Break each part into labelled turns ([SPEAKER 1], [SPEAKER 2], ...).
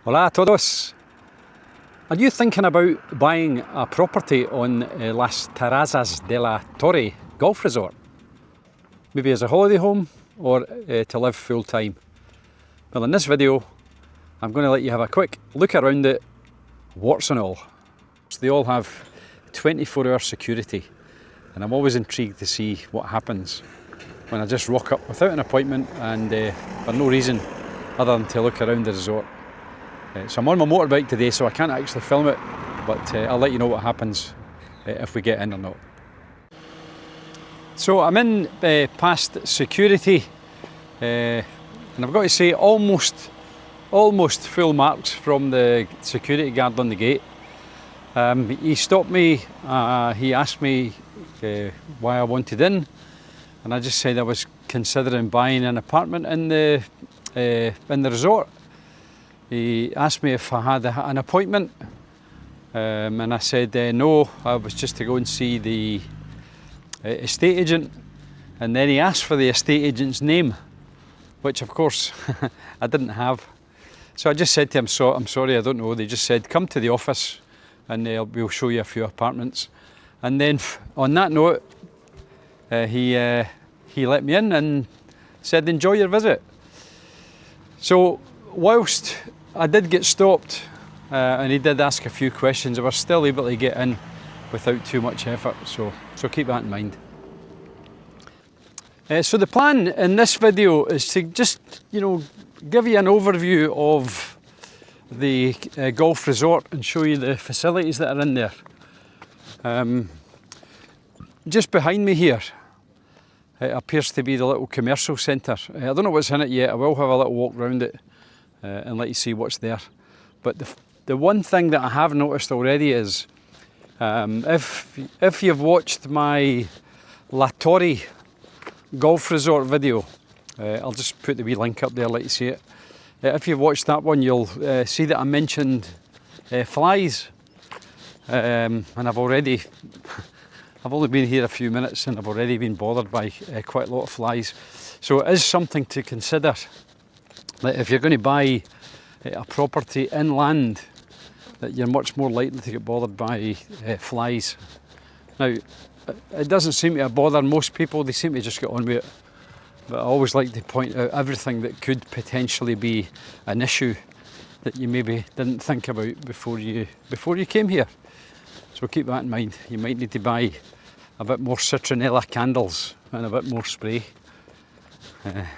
[SPEAKER 1] Hola a todos! Are you thinking about buying a property on Las Terrazas de la Torre Golf Resort? Maybe as a holiday home or to live full time? Well, in this video I'm going to let you have a quick look around it, warts and all. So they all have 24-hour security, and I'm always intrigued to see what happens when I just rock up without an appointment and for no reason other than to look around the resort. So I'm on my motorbike today, so I can't actually film it, but I'll let you know what happens if we get in or not. So I'm in past security, and I've got to say almost full marks from the security guard on the gate. He stopped me, he asked me why I wanted in, and I just said I was considering buying an apartment in the resort. He asked me if I had an appointment, and I said no, I was just to go and see the estate agent. And then he asked for the estate agent's name, which of course I didn't have. So I just said to him, I'm sorry, I don't know. They just said, come to the office and we'll show you a few apartments. And then on that note, he let me in and said, enjoy your visit. So whilst I did get stopped and he did ask a few questions, I was still able to get in without too much effort, so keep that in mind. So the plan in this video is to just, give you an overview of the golf resort and show you the facilities that are in there. Just behind me here, it appears to be the little commercial centre. I don't know what's in it yet. I will have a little walk around it and let you see what's there. But the one thing that I have noticed already is if you've watched my La Torre Golf Resort video, I'll just put the wee link up there, let you see it. If you've watched that one, you'll see that I mentioned flies, and I've only been here a few minutes and I've already been bothered by quite a lot of flies. So it is something to consider, that if you're going to buy a property inland, that you're much more likely to get bothered by flies. Now, it doesn't seem to bother most people, they seem to just get on with it. But I always like to point out everything that could potentially be an issue that you maybe didn't think about before you came here. So keep that in mind. You might need to buy a bit more citronella candles and a bit more spray.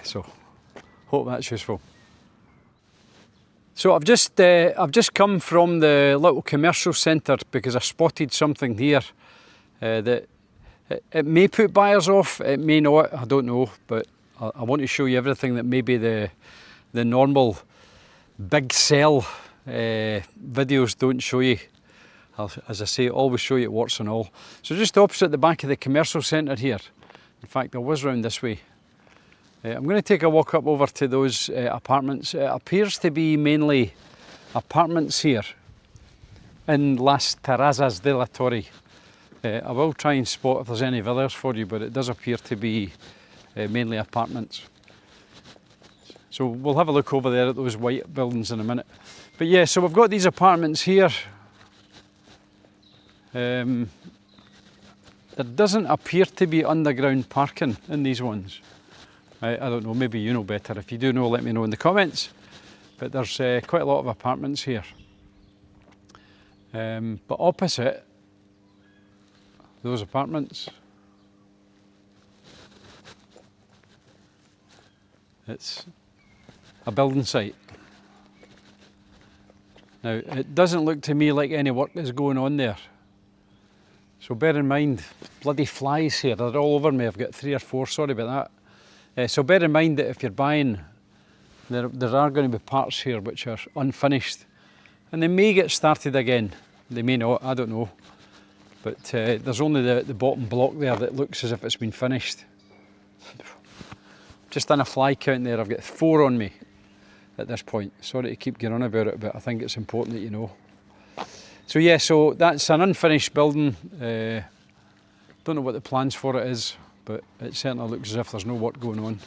[SPEAKER 1] So hope that's useful. So I've just come from the little commercial centre because I spotted something here that it may put buyers off, it may not, I don't know, but I want to show you everything that maybe the normal big sell videos don't show you. As I say, always show you warts and all. So just opposite the back of the commercial centre here, in fact I was round this way. I'm going to take a walk up over to those apartments. It appears to be mainly apartments here in Las Terrazas de la Torre. I will try and spot if there's any villas for you, but it does appear to be mainly apartments. So we'll have a look over there at those white buildings in a minute. But yeah, so we've got these apartments here. There doesn't appear to be underground parking in these ones. I don't know, maybe you know better. If you do know, let me know in the comments. But there's quite a lot of apartments here. But opposite those apartments, it's a building site. Now, it doesn't look to me like any work is going on there. So bear in mind, bloody flies here, they're all over me. I've got 3 or 4, sorry about that. So bear in mind that if you're buying, there are going to be parts here which are unfinished. And they may get started again, they may not, I don't know. But there's only the bottom block there that looks as if it's been finished. Just done a fly count there, I've got 4 on me at this point. Sorry to keep going on about it, but I think it's important that you know. So yeah, so that's an unfinished building. Don't know what the plans for it is, but it certainly looks as if there's no work going on.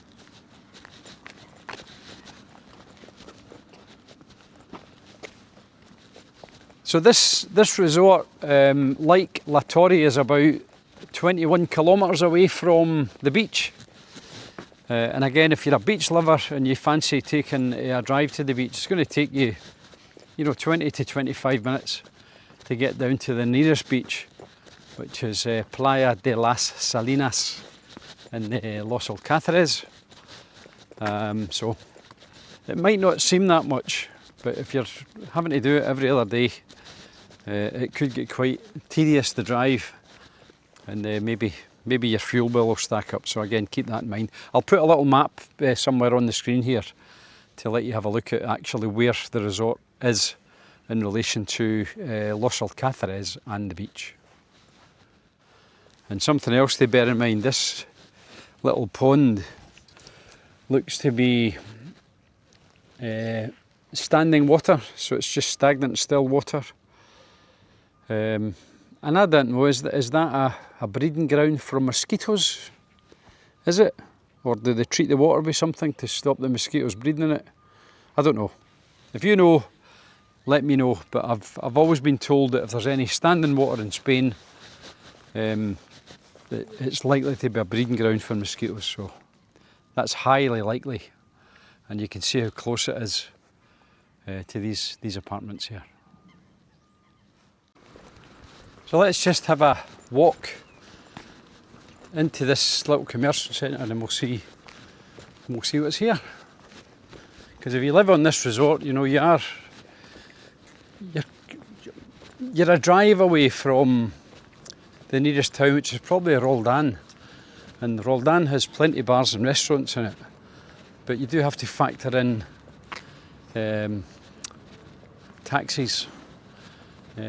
[SPEAKER 1] So this resort, like La Torre, is about 21 kilometres away from the beach. And again, if you're a beach lover and you fancy taking a drive to the beach, it's going to take you, 20 to 25 minutes to get down to the nearest beach, which is Playa de las Salinas in Las Terrazas. So it might not seem that much, but if you're having to do it every other day, it could get quite tedious to drive, and maybe your fuel bill will stack up. So again, keep that in mind. I'll put a little map somewhere on the screen here to let you have a look at actually where the resort is in relation to Las Terrazas and the beach. And something else to bear in mind, this little pond looks to be standing water, so it's just stagnant, still water. And I don't know, is that a breeding ground for mosquitoes? Is it? Or do they treat the water with something to stop the mosquitoes breeding in it? I don't know. If you know, let me know. But I've always been told that if there's any standing water in Spain, it's likely to be a breeding ground for mosquitoes. So that's highly likely. And you can see how close it is to these apartments here. So let's just have a walk into this little commercial centre, and then we'll see what's here. Because if you live on this resort, you're a drive away from the nearest town, which is probably Roldan. And Roldan has plenty of bars and restaurants in it, but you do have to factor in taxis.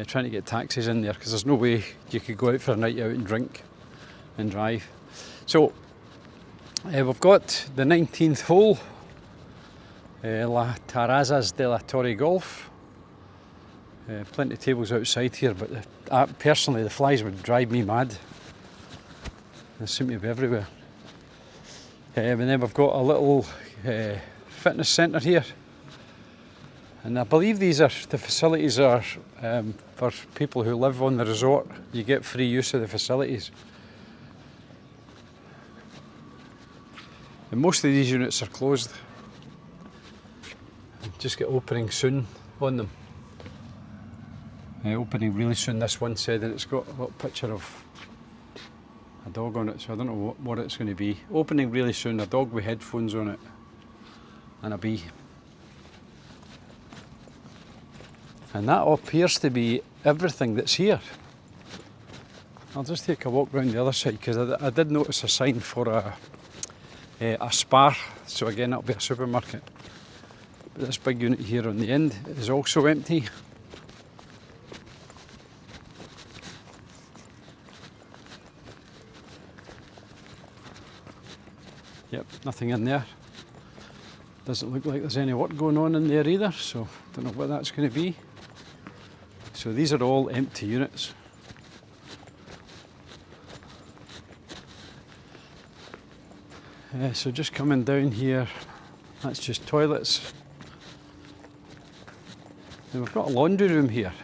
[SPEAKER 1] Trying to get taxis in there, because there's no way you could go out for a night out and drink and drive. So we've got the 19th hole, Las Terrazas de la Torre Golf. Plenty of tables outside here, but personally the flies would drive me mad. They seem to be everywhere. And then we've got a little fitness centre here. And I believe the facilities are for people who live on the resort. You get free use of the facilities. And most of these units are closed. Just get opening soon on them. Opening really soon, this one said, and it's got a little picture of a dog on it, so I don't know what it's going to be. Opening really soon, a dog with headphones on it, and a bee. And that appears to be everything that's here. I'll just take a walk around the other side, because I did notice a sign for a Spar, so again that'll be a supermarket. But this big unit here on the end is also empty. Yep, nothing in there. Doesn't look like there's any work going on in there either, so don't know what that's going to be. So these are all empty units. So just coming down here, that's just toilets. And we've got a laundry room here.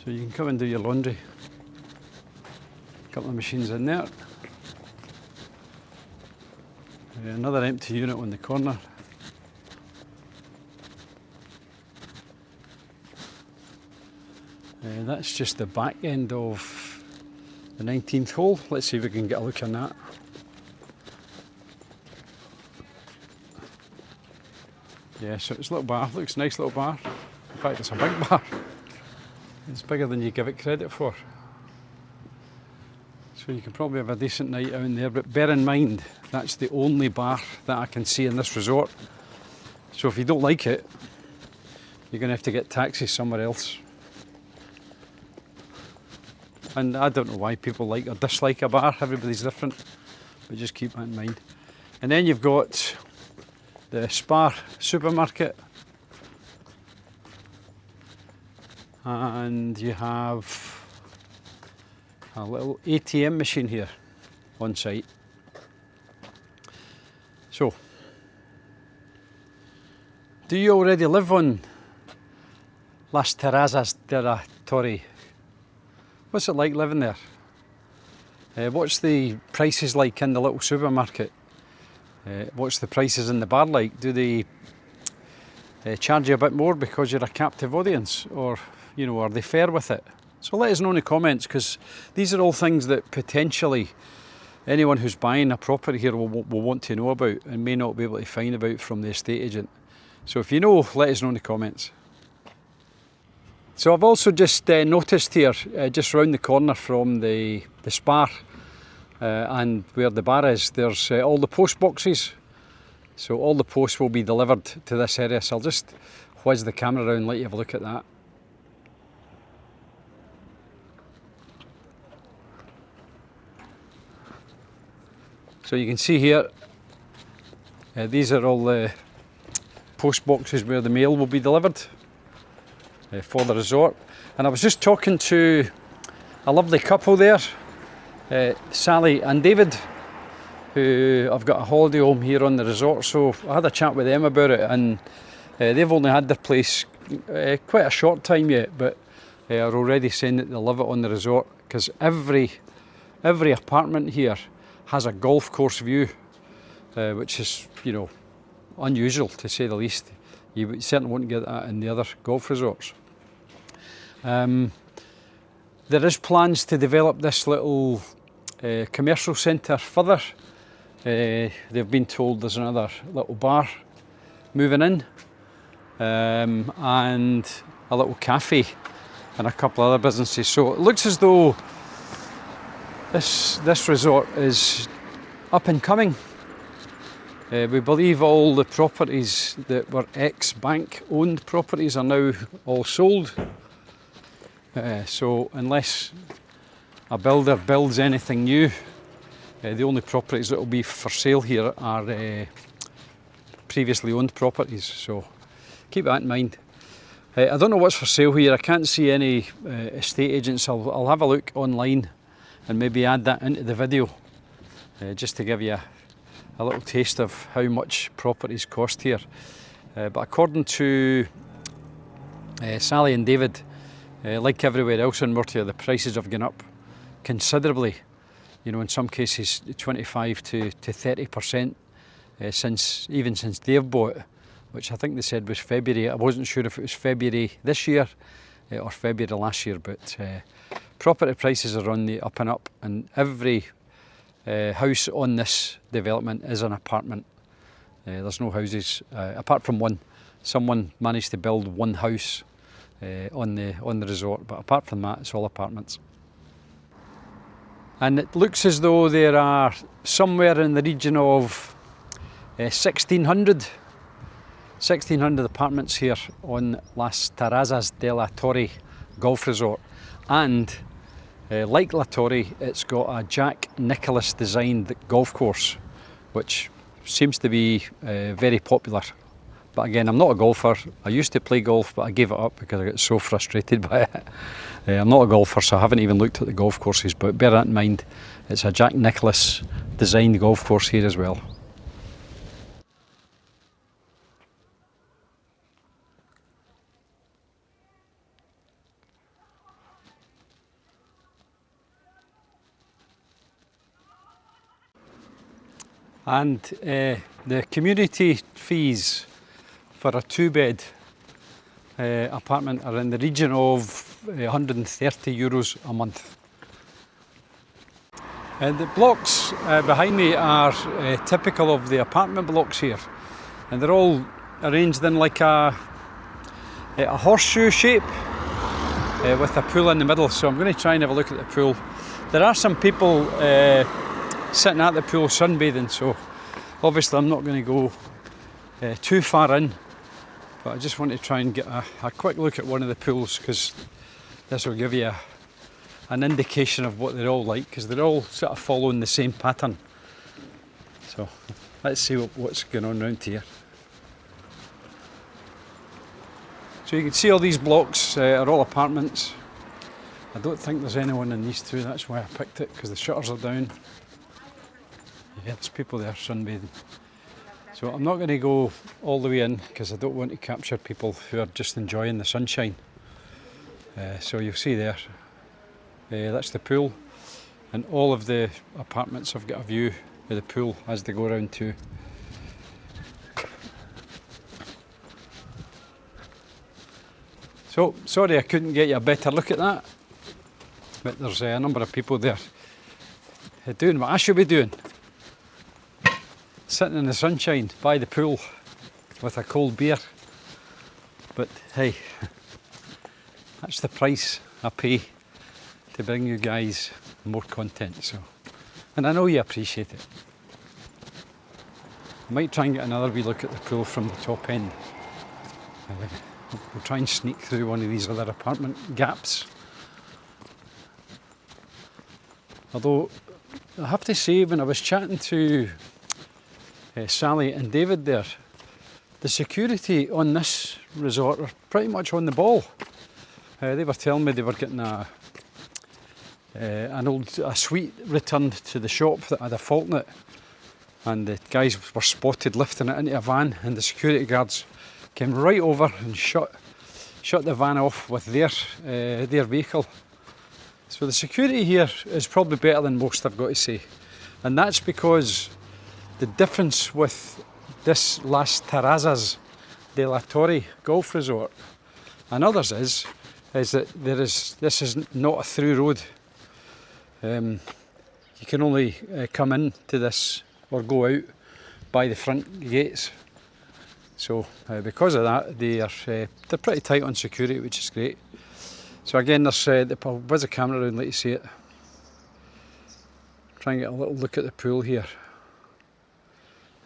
[SPEAKER 1] So you can come and do your laundry. A couple of machines in there. Another empty unit on the corner. That's just the back end of the 19th hole. Let's see if we can get a look on that. Yeah, so it's a little bar, looks a nice little bar. In fact, it's a big bar. It's bigger than you give it credit for. So you can probably have a decent night out in there, but bear in mind, that's the only bar that I can see in this resort. So if you don't like it, you're going to have to get taxis somewhere else. And I don't know why people like or dislike a bar, everybody's different, but just keep that in mind. And then you've got the Spar supermarket, and you have a little ATM machine here on site. So, do you already live on Las Terrazas de la Torre. What's it like living there? What's the prices like in the little supermarket? What's the prices in the bar like? Do they charge you a bit more because you're a captive audience, or are they fair with it? So let us know in the comments, because these are all things that potentially anyone who's buying a property here will want to know about and may not be able to find about from the estate agent. So if you know, let us know in the comments. So I've also just noticed here, just round the corner from the spa and where the bar is, there's all the post boxes. So all the posts will be delivered to this area. So I'll just whiz the camera around and let you have a look at that. So you can see here, these are all the post boxes where the mail will be delivered for the resort. And I was just talking to a lovely couple there, Sally and David, who I've got a holiday home here on the resort. So I had a chat with them about it, and they've only had their place quite a short time yet, but are already saying that they love it on the resort, because every apartment here has a golf course view, which is, unusual to say the least. You certainly wouldn't get that in the other golf resorts. There is plans to develop this little commercial centre further. They've been told there's another little bar moving in, and a little cafe and a couple of other businesses. So it looks as though this resort is up and coming. We believe all the properties that were ex-bank owned properties are now all sold. So unless a builder builds anything new, the only properties that will be for sale here are previously owned properties. So keep that in mind. I don't know what's for sale here. I can't see any estate agents. I'll have a look online and maybe add that into the video, just to give you a little taste of how much properties cost here. But according to Sally and David, like everywhere else in Murcia, the prices have gone up considerably. In some cases 25 to 30% since they've bought, which I think they said was February. I wasn't sure if it was February this year or February last year, but property prices are on the up and up, and every house on this development is an apartment. There's no houses apart from one. Someone managed to build one house on the resort, but apart from that, it's all apartments. And it looks as though there are somewhere in the region of 1,600 apartments here on Las Terrazas de la Torre Golf Resort. And like La Torre, it's got a Jack Nicklaus designed golf course, which seems to be very popular. But again, I'm not a golfer. I used to play golf, but I gave it up because I got so frustrated by it. I'm not a golfer, so I haven't even looked at the golf courses, but bear that in mind. It's a Jack Nicklaus designed golf course here as well. And the community fees for a 2-bed apartment are in the region of €130 a month. The blocks behind me are typical of the apartment blocks here, and they're all arranged in like a horseshoe shape with a pool in the middle. So I'm going to try and have a look at the pool. There are some people sitting at the pool sunbathing, so obviously I'm not going to go too far in, but I just want to try and get a quick look at one of the pools, because this will give you an indication of what they're all like, because they're all sort of following the same pattern. So let's see what's going on around here. So you can see all these blocks are all apartments. I don't think there's anyone in these two, that's why I picked it, because the shutters are down. Yeah, there's people there sunbathing. So I'm not going to go all the way in, because I don't want to capture people who are just enjoying the sunshine. So you'll see there, that's the pool, and all of the apartments have got a view of the pool as they go around too. So, sorry I couldn't get you a better look at that, but there's a number of people there doing what I should be doing. Sitting in the sunshine by the pool with a cold beer. But hey, that's the price I pay to bring you guys more content. So, and I know you appreciate it. I might try and get another wee look at the pool from the top end. We'll try and sneak through one of these other apartment gaps. Although, I have to say, when I was chatting to Sally and David there, the security on this resort are pretty much on the ball. They were telling me they were getting a suite returned to the shop that had a fault in it, and the guys were spotted lifting it into a van, and the security guards came right over and shut the van off with their vehicle. So the security here is probably better than most, I've got to say, and that's because the difference with this Las Terrazas de la Torre Golf Resort and others is that this is not a through road. You can only come in to this or go out by the front gates. So because of that, they're pretty tight on security, which is great. So again, there's a camera around, let you see it. Try and get a little look at the pool here.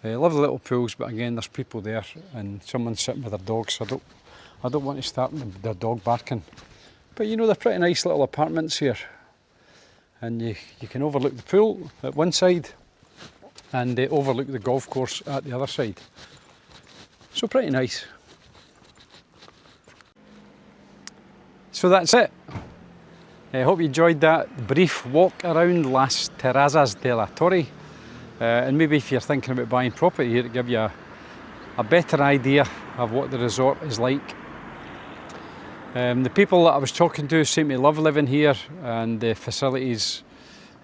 [SPEAKER 1] Lovely little pools, but again, there's people there, and someone's sitting with their dogs. So I don't want to start their dog barking. But you know, they're pretty nice little apartments here, and you can overlook the pool at one side, and they overlook the golf course at the other side. So pretty nice. So that's it. I hope you enjoyed that brief walk around Las Terrazas de la Torre. And maybe if you're thinking about buying property here, to give you a better idea of what the resort is like. The people that I was talking to seem to love living here, and the facilities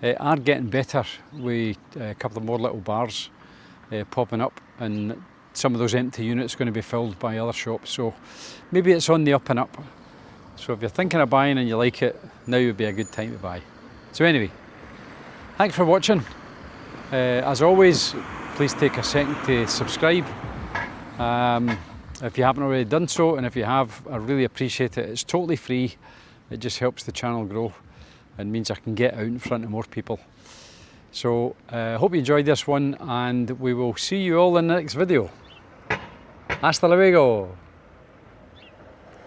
[SPEAKER 1] are getting better with a couple of more little bars popping up, and some of those empty units going to be filled by other shops. So maybe it's on the up and up. So if you're thinking of buying and you like it, now would be a good time to buy. So anyway, thanks for watching. As always, please take a second to subscribe if you haven't already done so, and if you have, I really appreciate it. It's totally free. It just helps the channel grow and means I can get out in front of more people. So I hope you enjoyed this one, and we will see you all in the next video. Hasta luego!